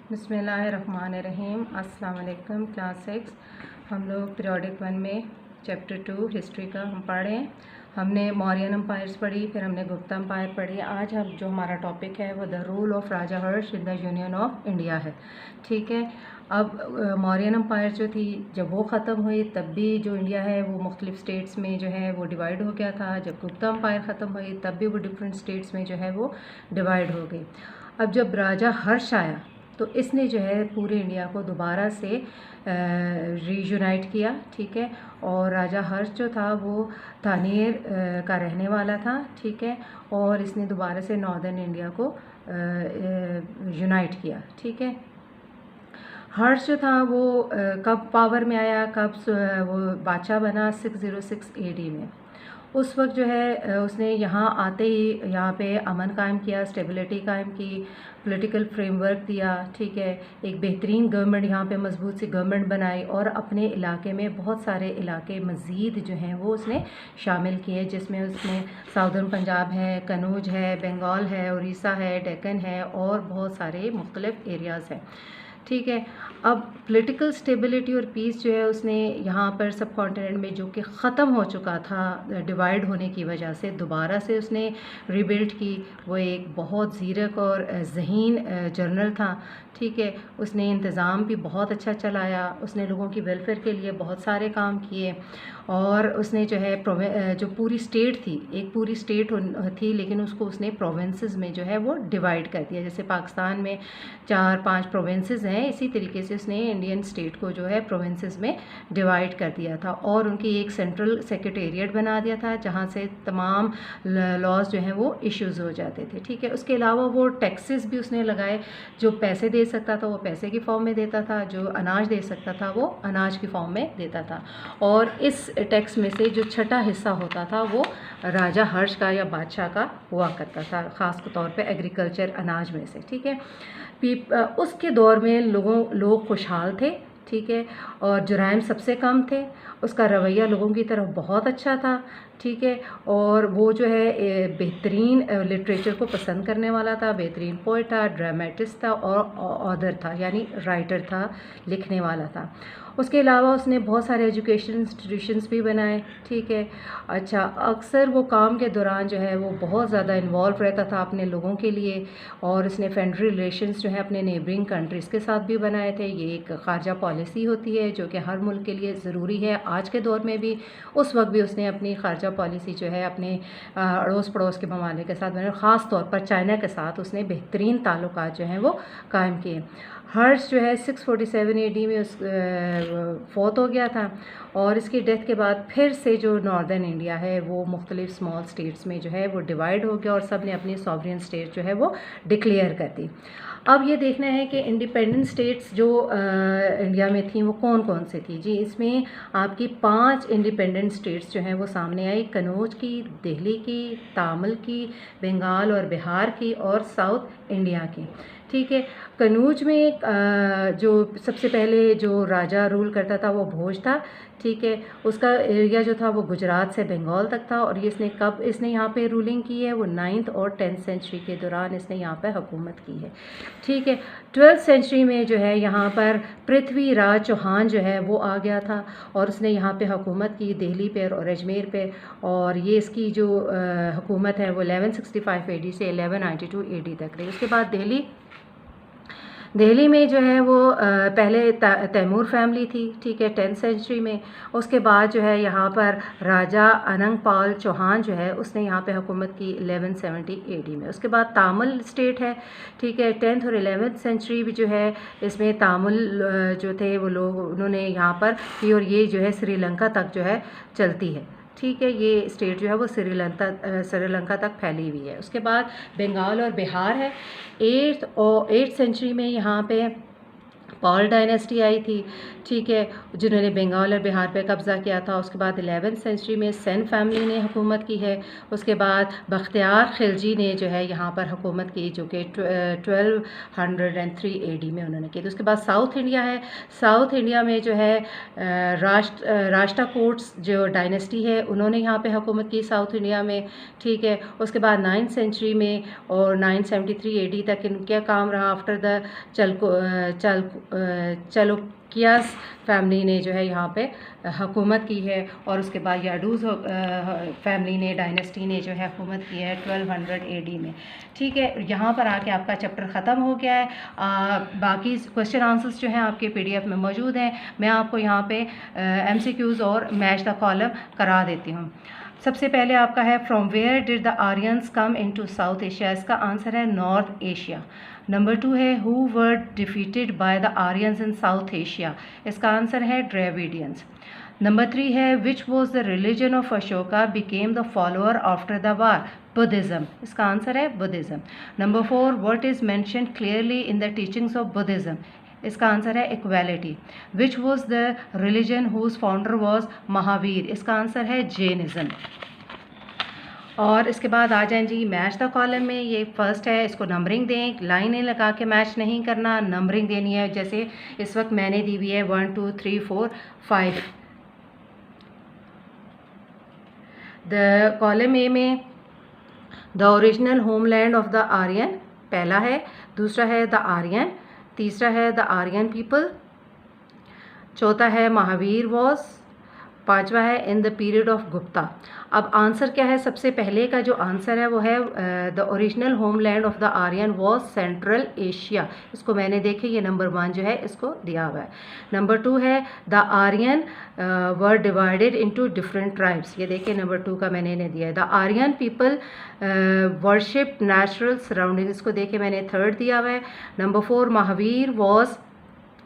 बिस्मिल्लाहिर्रहमानिर्रहीम। अस्सलाम वालेकुम। क्लास 6 हम लोग पीरियोडिक 1 में चैप्टर 2 हिस्ट्री का हम पढ़ रहे हैं। हमने मौर्यन एम्पायर्स पढ़ी, फिर हमने गुप्ता एम्पायर पढ़ी। आज हम जो हमारा टॉपिक है वो the rule of Raja Harsh in the union of India है। ठीक है। अब मौर्यन एम्पायर जो थी, जब वो ख़त्म हुई तब भी जो इंडिया है वो मुख्तलिफ स्टेट्स में जो है वो डिवाइड हो गया था। जब गुप्ता एम्पायर ख़त्म हुई तब भी वो डिफरेंट स्टेट्स में जो है वो डिवाइड हो गई। अब जब राजा हर्ष आया तो इसने जो है पूरे इंडिया को दोबारा से रीयूनाइट किया। ठीक है। और राजा हर्ष जो था वो थानेर का रहने वाला था। ठीक है। और इसने दोबारा से नॉर्दर्न इंडिया को यूनाइट किया। ठीक है। हर्ष जो था वो कब पावर में आया, कब वो बादशाह बना, 606 AD में। उस वक्त जो है उसने यहाँ आते ही यहाँ पे अमन कायम किया, स्टेबिलिटी कायम की, पॉलिटिकल फ्रेमवर्क दिया। ठीक है। एक बेहतरीन गवर्नमेंट यहाँ पे मजबूत सी गवर्नमेंट बनाई और अपने इलाके में बहुत सारे इलाके मज़ीद जो हैं वो उसने शामिल किए, जिसमें उसने साउदर्न पंजाब है, कनौज है, बंगाल है, उड़ीसा है, डेक्कन है और बहुत सारे मुख्तलिफ एरियाज़ हैं। ठीक है। अब पॉलिटिकल स्टेबिलिटी और पीस जो है उसने यहाँ पर सब कॉन्टिनेंट में जो कि ख़त्म हो चुका था डिवाइड होने की वजह से, दोबारा से उसने रिबिल्ड की। वो एक बहुत ज़ीरक और ज़हीन जनरल था। ठीक है। उसने इंतज़ाम भी बहुत अच्छा चलाया, उसने लोगों की वेलफेयर के लिए बहुत सारे काम किए और उसने जो है जो पूरी स्टेट थी, एक पूरी स्टेट थी लेकिन उसको उसने प्रोविंसेस में जो है वो डिवाइड कर दिया। जैसे पाकिस्तान में 4-5 प्रोविंसेस हैं, इसी तरीके से उसने इंडियन स्टेट को जो है प्रोविंसेस में डिवाइड कर दिया था और उनकी एक सेंट्रल सेक्रेटेरिएट बना दिया था जहाँ से तमाम लॉज जो हैं वो इश्यूज़ हो जाते थे। ठीक है। उसके अलावा वो टैक्सेस भी उसने लगाए। जो पैसे दे सकता था वो पैसे की फॉर्म में देता था, जो अनाज दे सकता था वो अनाज की फॉर्म में देता था। और इस टैक्स में से जो छठा हिस्सा होता था वो राजा हर्ष का या बादशाह का हुआ करता था, ख़ास तौर पे एग्रीकल्चर अनाज में से। ठीक है। उसके दौर में लोग खुशहाल थे। ठीक है। और जुराइम सबसे कम थे। उसका रवैया लोगों की तरफ बहुत अच्छा था। ठीक है। और वो जो है बेहतरीन लिटरेचर को पसंद करने वाला था, बेहतरीन पोएट था, ड्रामेटिस्ट था और ऑथर था, यानी राइटर था, लिखने वाला था। उसके अलावा उसने बहुत सारे एजुकेशन इंस्टीट्यूशंस भी बनाए। ठीक है। अच्छा, अक्सर वो काम के दौरान जो है वो बहुत ज़्यादा इन्वॉल्व रहता था अपने लोगों के लिए और उसने फ्रेंडली रिलेशंस जो है अपने नेबरिंग कंट्रीज़ के साथ भी बनाए थे। ये एक ख़ारजा पॉलिसी होती है जो कि हर मुल्क के लिए ज़रूरी है आज के दौर में भी। उस वक्त भी उसने अपनी ख़ारजा पॉलिसी जो है अपने अड़ोस पड़ोस के ममालिक के साथ बनाए, ख़ास तौर पर चाइना के साथ उसने बेहतरीन ताल्लुकात जो हैं वो कायम किए। हर्ष जो है 647 AD में फौत हो गया था और इसकी डेथ के बाद फिर से जो नॉर्दर्न इंडिया है वो मुख्तलिफ स्मॉल स्टेट्स में जो है वो डिवाइड हो गया और सब ने अपनी सॉवरेन स्टेट जो है वो डिक्लेयर कर दी। अब ये देखना है कि इंडिपेंडेंट स्टेट्स जो इंडिया में थी वो कौन कौन से थी। जी, इसमें आपकी 5 इंडिपेंडेंट स्टेट्स जो हैं वो सामने आई। कनौज की, दिल्ली की, तामिल की, बंगाल और बिहार की और साउथ इंडिया की। ठीक है। कनौज में जो सबसे पहले जो राजा रूल करता था वो भोज था। ठीक है। उसका एरिया जो था वो गुजरात से बंगाल तक था और इसने यहाँ पे रूलिंग की है, वो 9th और 10th सेंचुरी के दौरान इसने यहाँ पे हुकूमत की है। ठीक है। 12th सेंचुरी में जो है यहाँ पर पृथ्वीराज चौहान जो है वो आ गया था और उसने यहाँ पे हुकूमत की दिल्ली पे और अजमेर पे। और ये इसकी जो हुकूमत है वो 1165 AD से 1192 AD तक रही। उसके बाद दिल्ली में जो है वो पहले तैमूर फैमिली थी। ठीक है, 10th सेंचुरी में। उसके बाद जो है यहाँ पर राजा अनंगपाल चौहान जो है उसने यहाँ पे हुकूमत की 1170 AD में। उसके बाद तामिल स्टेट है। ठीक है। 10th और 11th सेंचुरी भी जो है इसमें तामिल जो थे वो लोग उन्होंने यहाँ पर की और ये जो है श्रीलंका तक जो है चलती है। ठीक है। ये स्टेट जो है वो श्रीलंका तक फैली हुई है। उसके बाद बंगाल और बिहार है। 8th सेंचुरी में यहाँ पे पॉल डायनेस्टी आई थी, ठीक है, जिन्होंने बंगाल और बिहार पे कब्ज़ा किया था। उसके बाद 11th सेंचुरी में सेन फैमिली ने हुकूमत की है। उसके बाद बख्तियार खिलजी ने जो है यहाँ पर हुकूमत की, जो कि 1203 AD में उन्होंने की। तो उसके बाद साउथ इंडिया है। साउथ इंडिया में जो है राष्ट्रकूट्स जो डायनेस्टी है उन्होंने यहाँ पे हुकूमत की साउथ इंडिया में, ठीक है। उसके बाद 9th सेंचुरी में और 973 AD तक इनका काम रहा। आफ्टर द चालुक्यास फैमिली ने जो है यहाँ पे हुकूमत की है। और उसके बाद याडूज़ फैमिली ने, डायनेस्टी ने जो है हुकूमत की है 1200 AD में, ठीक है। यहाँ पर आके आपका चैप्टर ख़त्म हो गया है। बाकी क्वेश्चन आंसर्स जो हैं आपके PDF में मौजूद हैं। मैं आपको यहाँ पे MCQs और मैच द कॉलम करा देती हूँ। सबसे पहले आपका है from where did the Aryans come into South Asia. इसका आंसर है नॉर्थ एशिया। नंबर 2 है who were defeated by the Aryans in South Asia. इसका आंसर है ड्रेविडियंस। नंबर 3 है which was the religion of Ashoka became the follower after the war. Buddhism. इसका answer है Buddhism. Number 4 what is mentioned clearly in the teachings of Buddhism. इसका answer है equality. Which was the religion whose founder was Mahavir. इसका answer है Jainism. और इसके बाद आ जाएं जी मैच द कॉलम में। ये फर्स्ट है, इसको नंबरिंग दें, लाइनें लगा के मैच नहीं करना, नंबरिंग देनी है। जैसे इस वक्त मैंने दी हुई है 1 2 3 4 5। द कॉलम ए में the original homeland of the Aryan पहला है, दूसरा है द आर्यन, तीसरा है द आर्यन पीपल, चौथा है महावीर वॉज, पांचवा है in the period of Gupta. अब आंसर क्या है? सबसे पहले का जो आंसर है वो है the original homeland of the Aryan was Central Asia. इसको मैंने देखे, ये नंबर 1 जो है इसको दिया हुआ है। नंबर 2 है the Aryan were divided into different tribes. ये देखिए नंबर 2 का मैंने इन्हें दिया है। The Aryan people worship natural surrounding. इसको देखे मैंने 3rd दिया हुआ है। Number 4 Mahavir was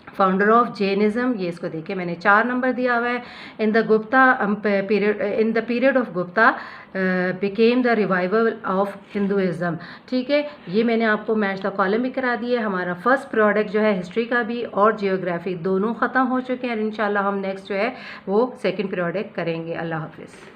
founder of Jainism. ये इसको देखे मैंने 4 नंबर दिया हुआ है। In the Gupta period, in the period of Gupta became the revival of Hinduism. ठीक है, ये मैंने आपको मैच द कॉलम भी करा दिए। हमारा फर्स्ट प्रोडक्ट जो है हिस्ट्री का भी और जियोग्राफी दोनों ख़त्म हो चुके हैं। इंशाल्लाह हम नेक्स्ट जो है वो सेकंड प्रोडक्ट करेंगे। अल्लाह हाफिज़।